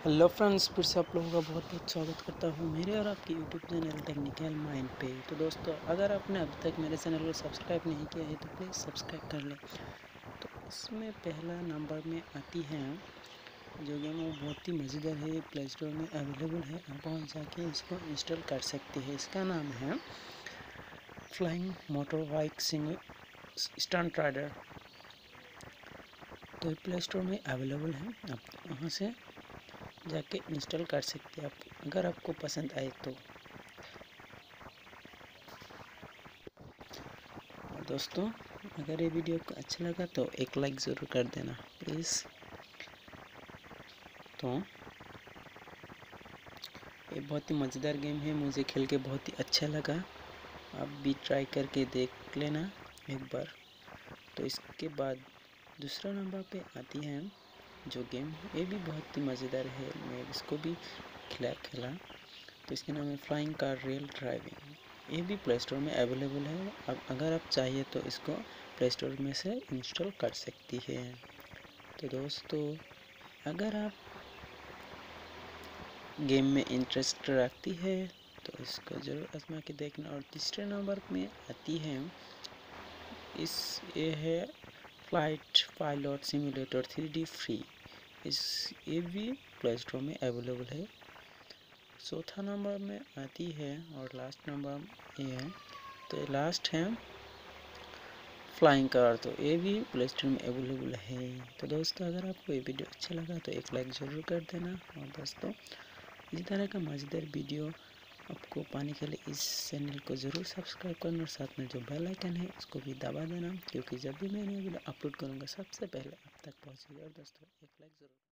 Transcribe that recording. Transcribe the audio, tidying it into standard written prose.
Hello friends, फिर से आप लोगों का बहुत बहुत स्वागत करता हूँ मेरे और आपके यूट्यूब चैनल टेक्निकल माइंड पे। तो दोस्तों, अगर आपने अभी तक मेरे चैनल को सब्सक्राइब नहीं किया है तो प्लीज़ सब्सक्राइब कर लें। तो इसमें पहला नंबर में आती है जो गेम वो बहुत ही मज़ेदार है, प्ले स्टोर में अवेलेबल है, आप वहाँ जाके इसको इंस्टॉल कर सकते हैं। इसका नाम है flying motor bike single stunt rider. तो ये प्ले स्टोर में अवेलेबल है, आप वहाँ से जाके इंस्टॉल कर सकते हैं आप, अगर आपको पसंद आए तो। दोस्तों, अगर ये वीडियो को अच्छा लगा तो एक लाइक ज़रूर कर देना प्लीज़। तो ये बहुत ही मज़ेदार गेम है, मुझे खेल के बहुत ही अच्छा लगा, आप भी ट्राई करके देख लेना एक बार। तो इसके बाद दूसरा नंबर पे आती है जो गेम, ये भी बहुत ही मज़ेदार है, मैं इसको भी खेला। तो इसके नाम है फ्लाइंग कार रियल ड्राइविंग। ये भी प्ले स्टोर में अवेलेबल है, अब अगर आप चाहिए तो इसको प्ले स्टोर में से इंस्टॉल कर सकती है। तो दोस्तों, अगर आप गेम में इंटरेस्ट रखती है तो इसको ज़रूर आजमा के देखना। और तीसरे नंबर में आती है ये है flight pilot simulator 3D free. ये भी प्ले स्टोर में अवेलेबल है। चौथा नंबर में आती है और लास्ट नंबर ये है, तो लास्ट है फ्लाइंग कार। तो ये भी प्ले स्टोर में अवेलेबल है। तो दोस्तों, अगर आपको ये वीडियो अच्छा लगा तो एक लाइक ज़रूर कर देना। और दोस्तों, इस तरह का मज़ेदार वीडियो आपको पाने के लिए इस चैनल को ज़रूर सब्सक्राइब करना और साथ में जो बेल आइकन है उसको भी दबा देना, क्योंकि जब भी मैं नई वीडियो अपलोड करूँगा सबसे पहले आप तक पहुँचेगी। और दोस्तों, एक लाइक ज़रूर